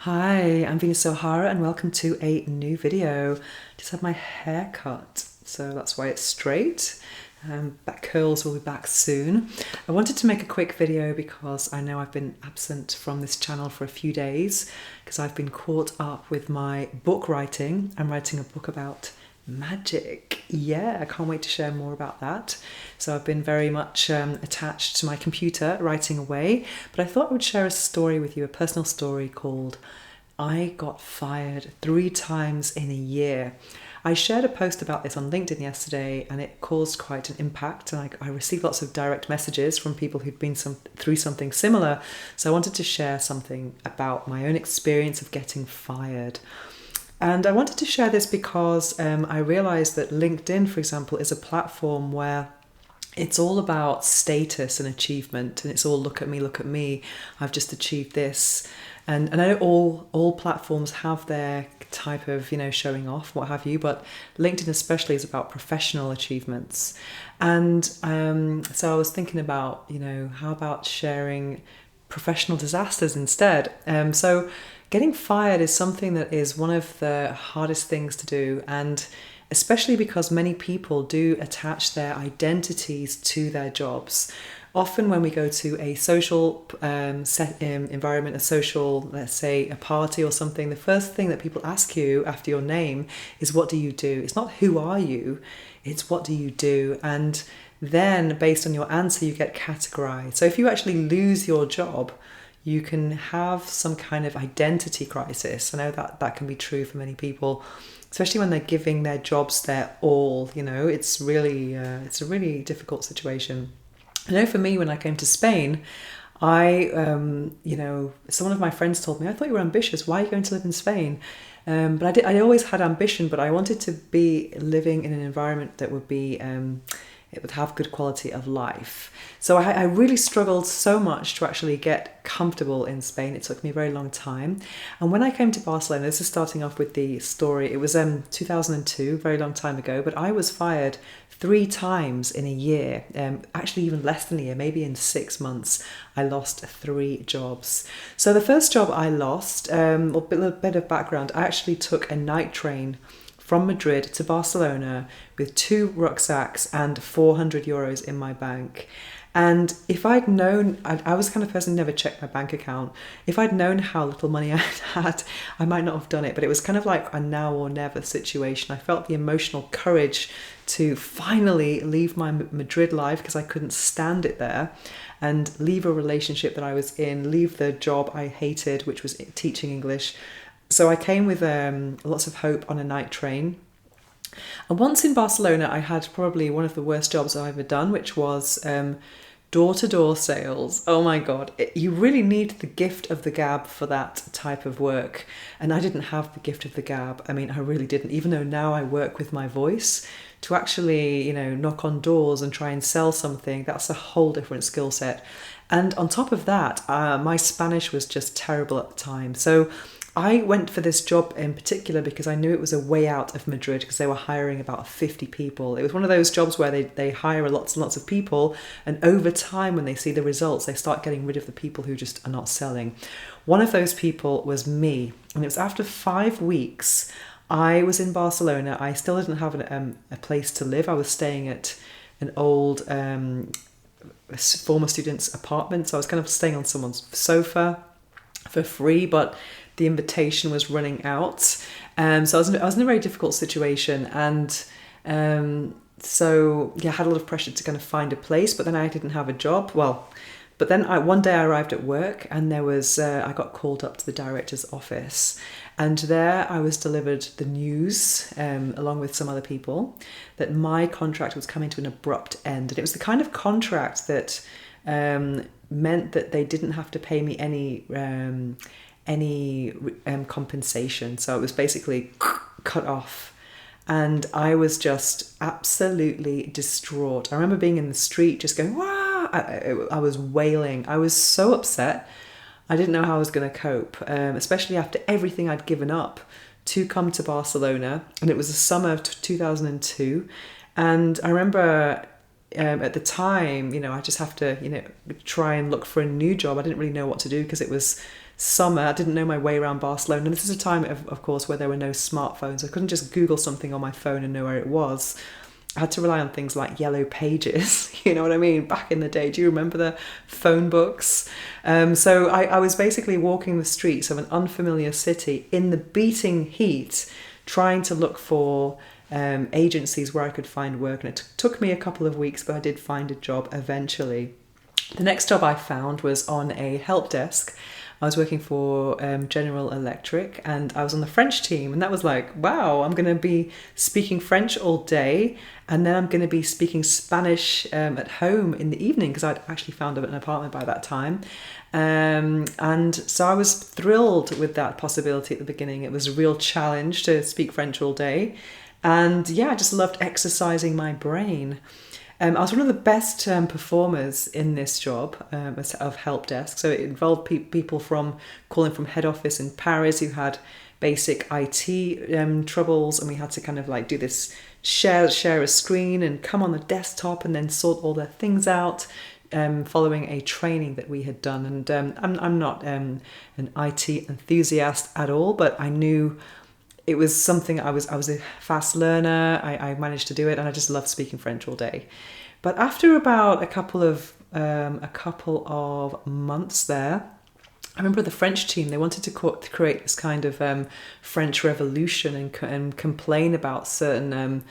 Hi, I'm Venus Sohara and welcome to a new video. Just had my hair cut, so that's why it's straight. Back curls will be back soon. I wanted to make a quick video because I know I've been absent from this channel for a few days because I've been caught up with my book writing. I'm writing a book about magic. Yeah, I can't wait to share more about that. So I've been very much attached to my computer writing away, but I thought I would share a story with you, a personal story called I Got Fired 3 times in a year. I shared a post about this on LinkedIn yesterday and it caused quite an impact, and I received lots of direct messages from people who'd been through something similar. So I wanted to share something about my own experience of getting fired. And I wanted to share this because I realized that LinkedIn, for example, is a platform where it's all about status and achievement, and it's all look at me, I've just achieved this. And I know all platforms have their type of, showing off, what have you, but LinkedIn especially is about professional achievements. And so I was thinking about, how about sharing professional disasters instead? So getting fired is something that is one of the hardest things to do, and especially because many people do attach their identities to their jobs. Often when we go to a social environment, a social, let's say a party or something, the first thing that people ask you after your name is, what do you do? It's not who are you, it's what do you do? And then based on your answer, you get categorized. So if you actually lose your job, you can have some kind of identity crisis. I know that can be true for many people, especially when they're giving their jobs their all. It's a really difficult situation. I know for me, when I came to Spain, some of my friends told me, I thought you were ambitious. Why are you going to live in Spain? But I always had ambition, but I wanted to be living in an environment that would be it would have good quality of life. So I really struggled so much to actually get comfortable in Spain. It took me a very long time. And when I came to Barcelona, this is starting off with the story, it was 2002, very long time ago, but I was fired 3 times in a year, actually even less than a year, maybe in 6 months, I lost 3 jobs. So the first job I lost, a little bit of background, I actually took a night train from Madrid to Barcelona with 2 rucksacks and €400 in my bank. And if I'd known, I was the kind of person who never checked my bank account. If I'd known how little money I had, I might not have done it. But it was kind of like a now or never situation. I felt the emotional courage to finally leave my Madrid life, because I couldn't stand it there, and leave a relationship that I was in, leave the job I hated, which was teaching English. So I came with lots of hope on a night train. And once in Barcelona, I had probably one of the worst jobs I've ever done, which was door-to-door sales. Oh my God, you really need the gift of the gab for that type of work. And I didn't have the gift of the gab. I mean, I really didn't, even though now I work with my voice. To actually, knock on doors and try and sell something, that's a whole different skill set. And on top of that, my Spanish was just terrible at the time. So I went for this job in particular because I knew it was a way out of Madrid, because they were hiring about 50 people. It was one of those jobs where they hire lots and lots of people, and over time, when they see the results, they start getting rid of the people who just are not selling. One of those people was me, and it was after 5 weeks. I was in Barcelona. I still didn't have a place to live. I was staying at an old former student's apartment, so I was kind of staying on someone's sofa for free, but the invitation was running out. So I was in a very difficult situation, and so I had a lot of pressure to kind of find a place, but then I didn't have a job. But then one day I arrived at work, and there was I got called up to the director's office, and there I was delivered the news, along with some other people, that my contract was coming to an abrupt end. And it was the kind of contract that meant that they didn't have to pay me any compensation. So it was basically cut off. And I was just absolutely distraught. I remember being in the street just going, "Wow!" I was wailing. I was so upset. I didn't know how I was going to cope, especially after everything I'd given up to come to Barcelona. And it was the summer of 2002. And I remember at the time, I just have to, try and look for a new job. I didn't really know what to do because it was summer. I didn't know my way around Barcelona. And this is a time, of course, where there were no smartphones. I couldn't just Google something on my phone and know where it was. I had to rely on things like yellow pages, you know what I mean? Back in the day, do you remember the phone books? So I was basically walking the streets of an unfamiliar city in the beating heat, trying to look for agencies where I could find work. And it took me a couple of weeks, but I did find a job eventually. The next job I found was on a help desk. I was working for General Electric, and I was on the French team, and that was like, wow, I'm going to be speaking French all day, and then I'm going to be speaking Spanish at home in the evening, because I'd actually found an apartment by that time. And so I was thrilled with that possibility at the beginning. It was a real challenge to speak French all day. And yeah, I just loved exercising my brain. I was one of the best performers in this job of help desk. So it involved people calling from head office in Paris who had basic IT troubles, and we had to kind of like do this share a screen and come on the desktop and then sort all their things out, following a training that we had done. And I'm not an IT enthusiast at all, but I knew it was something. I was a fast learner. I managed to do it, and I just loved speaking French all day. But after about a couple of months there, I remember the French team, they wanted to create this kind of French revolution and complain about certain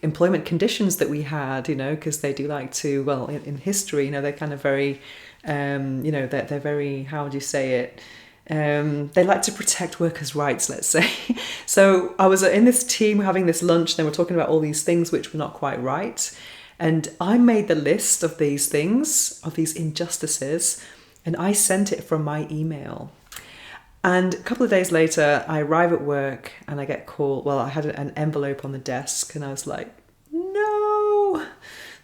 employment conditions that we had, because they do like to, well, in history, they're kind of very, they're very, how would you say it? They like to protect workers' rights, let's say. So I was in this team having this lunch, and they were talking about all these things which were not quite right. And I made the list of these things, of these injustices, and I sent it from my email. And a couple of days later, I arrive at work and I get called. Well, I had an envelope on the desk, and I was like, no.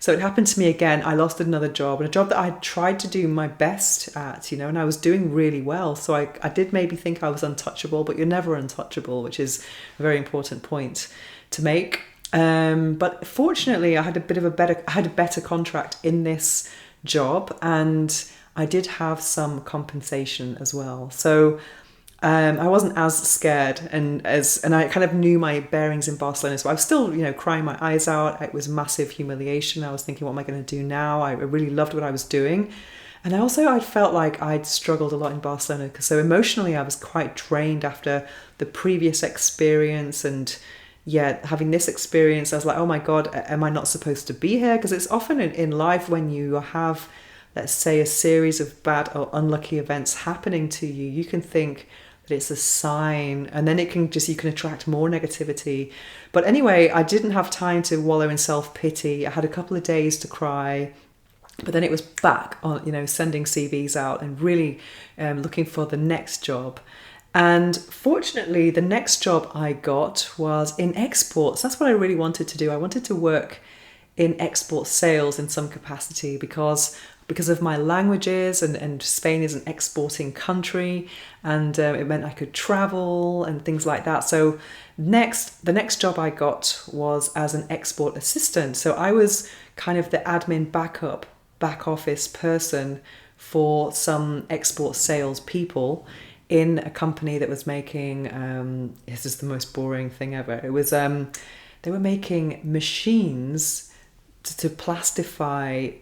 So it happened to me again. I lost another job, and a job that I tried to do my best at, and I was doing really well. So I did maybe think I was untouchable, but you're never untouchable, which is a very important point to make. But fortunately, I had a better contract in this job, and I did have some compensation as well. So I wasn't as scared, and I kind of knew my bearings in Barcelona. So I was still, crying my eyes out. It was massive humiliation. I was thinking, what am I going to do now? I really loved what I was doing. And I felt like I'd struggled a lot in Barcelona, because so emotionally I was quite drained after the previous experience. And yeah, having this experience, I was like, oh my God, am I not supposed to be here? Because it's often in life when you have, let's say, a series of bad or unlucky events happening to you, you can think that it's a sign, and then you can attract more negativity. But anyway, I didn't have time to wallow in self-pity. I had a couple of days to cry, but then it was back on, sending CVs out and really looking for the next job. And fortunately, the next job I got was in exports. That's what I really wanted to do. I wanted to work in export sales in some capacity, because of my languages, and Spain is an exporting country, and it meant I could travel and things like that. So the next job I got was as an export assistant. So I was kind of the admin back office person for some export sales people in a company that was making, this is the most boring thing ever. It was, they were making machines to plastify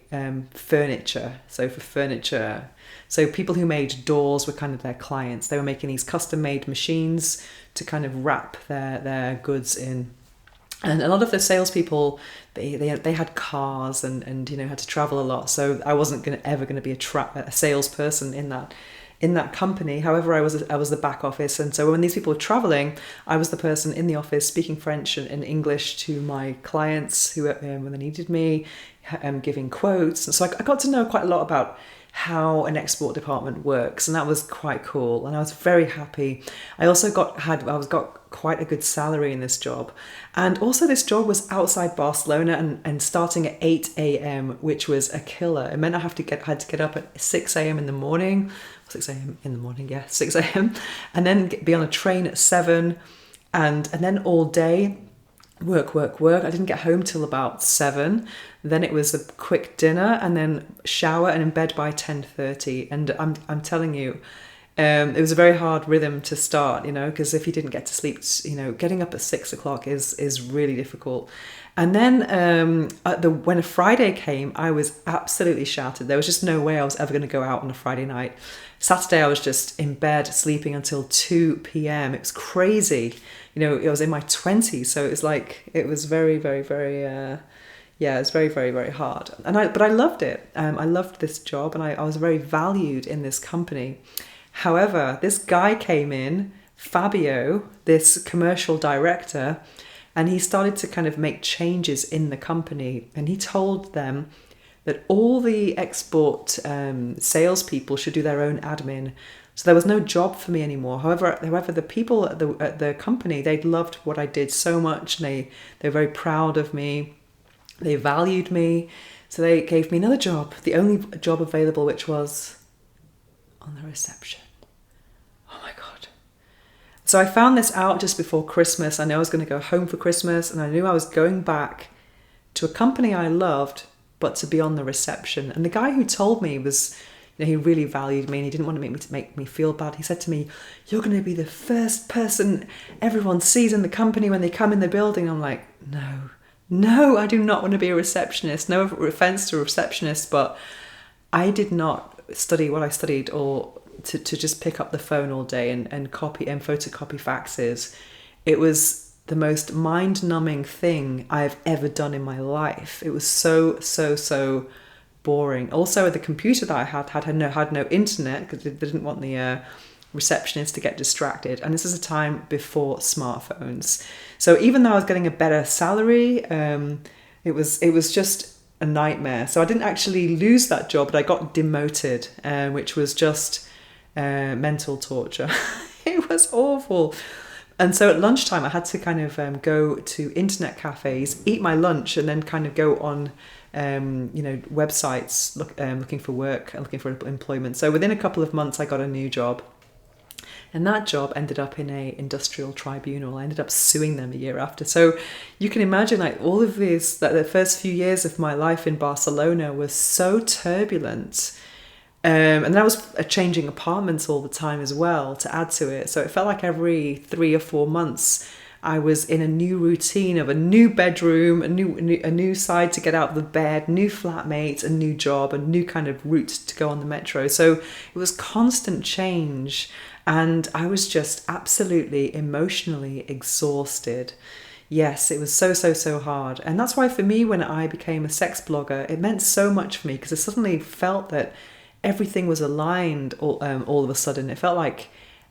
furniture. So for furniture, so people who made doors were kind of their clients. They were making these custom-made machines to kind of wrap their goods in. And a lot of the salespeople, they had cars and had to travel a lot. So I wasn't ever going to be a salesperson in that company. However, I was the back office, and so when these people were traveling, I was the person in the office speaking French and English to my clients who when they needed me, giving quotes. And so I got to know quite a lot about how an export department works, and that was quite cool. And I was very happy. I also got quite a good salary in this job, and also this job was outside Barcelona and starting at 8 a.m., which was a killer. It meant I had to get up at 6 a.m. in the morning. 6 a.m. in the morning, yeah, 6 a.m. and then be on a train at 7, and then all day work. I didn't get home till about 7. Then it was a quick dinner and then shower and in bed by 10:30. And I'm telling you, it was a very hard rhythm to start, because if you didn't get to sleep, getting up at 6 o'clock is really difficult. And then when a Friday came, I was absolutely shattered. There was just no way I was ever going to go out on a Friday night. Saturday, I was just in bed sleeping until 2 p.m. It was crazy. It was in my 20s, so it was very, very, very, it was very, very, very hard. But I loved it. I loved this job, and I was very valued in this company. However, this guy came in, Fabio, this commercial director, and he started to kind of make changes in the company. And he told them that all the export salespeople should do their own admin. So there was no job for me anymore. However, the people at the company, they'd loved what I did so much, and they were very proud of me. They valued me. So they gave me another job, the only job available, which was on the reception. Oh my God. So I found this out just before Christmas. I knew I was going to go home for Christmas, and I knew I was going back to a company I loved, but to be on the reception. And the guy who told me was, he really valued me, and he didn't want to make me feel bad. He said to me, "You're going to be the first person everyone sees in the company when they come in the building." I'm like, no, I do not want to be a receptionist. No offense to receptionists, but I did not study what I studied, or to just pick up the phone all day and copy and photocopy faxes. It was the most mind-numbing thing I've ever done in my life. It was so boring. Also, the computer that I had no internet, because they didn't want the receptionist to get distracted. And this is a time before smartphones. So even though I was getting a better salary, it was just a nightmare. So I didn't actually lose that job, but I got demoted, which was just mental torture. It was awful. And so at lunchtime, I had to kind of go to internet cafes, eat my lunch, and then kind of go on, websites looking for work and looking for employment. So within a couple of months, I got a new job. And that job ended up in a industrial tribunal. I ended up suing them a year after. So you can imagine, all of this, that the first few years of my life in Barcelona was so turbulent. And then I was changing apartments all the time as well to add to it. So it felt like every 3 or 4 months I was in a new routine of a new bedroom, a new side to get out of the bed, new flatmates, a new job, a new kind of route to go on the metro. So it was constant change, and I was just absolutely emotionally exhausted. Yes, it was so hard. And that's why for me, when I became a sex blogger, it meant so much for me, because I suddenly felt that everything was aligned all of a sudden. It felt like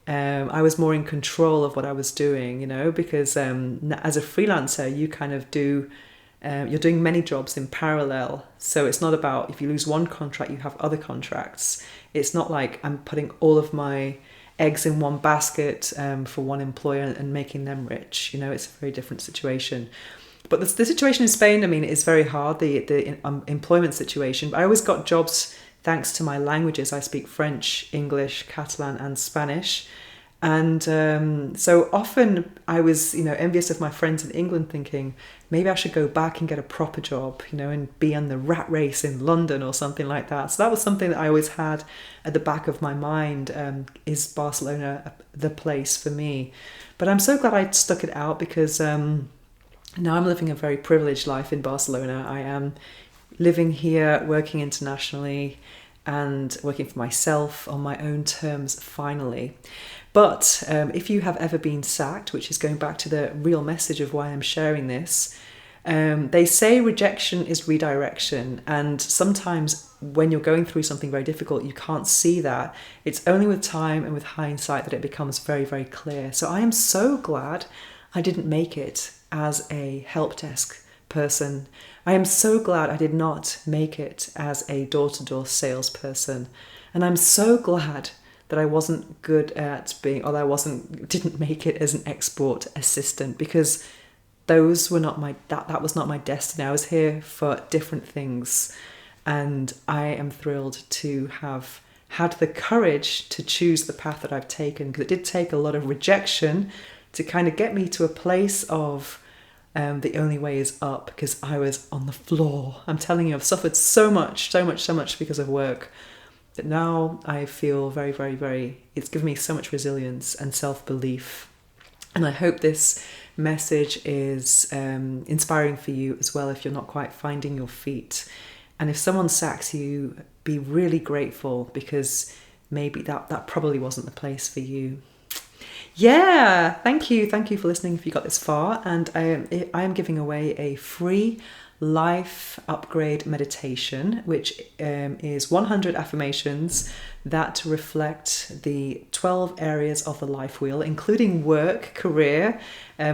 I was more in control of what I was doing, because as a freelancer, you kind of you're doing many jobs in parallel. So it's not about, if you lose one contract, you have other contracts. It's not like I'm putting all of my eggs in one basket for one employer and making them rich. It's a very different situation. But the situation in Spain, is very hard, the employment situation. But I always got jobs thanks to my languages. I speak French, English, Catalan, and Spanish. And so often I was, envious of my friends in England, thinking maybe I should go back and get a proper job, and be on the rat race in London or something like that. So that was something that I always had at the back of my mind. Is Barcelona the place for me? But I'm so glad I stuck it out, because now I'm living a very privileged life in Barcelona. I am living here, working internationally, and working for myself on my own terms finally. But if you have ever been sacked, which is going back to the real message of why I'm sharing this, they say rejection is redirection. And sometimes when you're going through something very difficult, you can't see that. It's only with time and with hindsight that it becomes very, very clear. So I am so glad I didn't make it as a help desk person. I am so glad I did not make it as a door-to-door salesperson. And I'm so glad that I wasn't good at didn't make it as an export assistant, because those were not that was not my destiny. I was here for different things. And I am thrilled to have had the courage to choose the path that I've taken, because it did take a lot of rejection to kind of get me to a place of the only way is up, because I was on the floor. I'm telling you, I've suffered so much because of work. But now I feel very, very, very, it's given me so much resilience and self-belief. And I hope this message is inspiring for you as well if you're not quite finding your feet. And if someone sacks you, be really grateful, because maybe that probably wasn't the place for you. Yeah, thank you for listening if you got this far. And I am giving away a free life upgrade meditation, which is 100 affirmations that reflect the 12 areas of the life wheel, including work, career,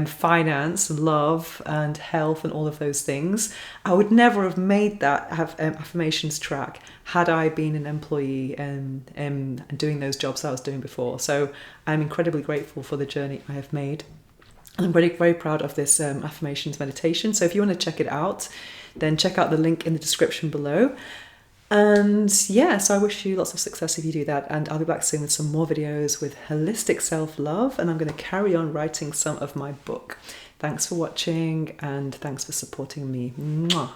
finance, love, and health, and all of those things. I would never have made that affirmations track had I been an employee and doing those jobs I was doing before. So I'm incredibly grateful for the journey I have made. And I'm very, very proud of this affirmations meditation. So if you want to check it out, then check out the link in the description below. And yeah, so I wish you lots of success if you do that. And I'll be back soon with some more videos with holistic self-love. And I'm going to carry on writing some of my book. Thanks for watching, and thanks for supporting me. Mwah.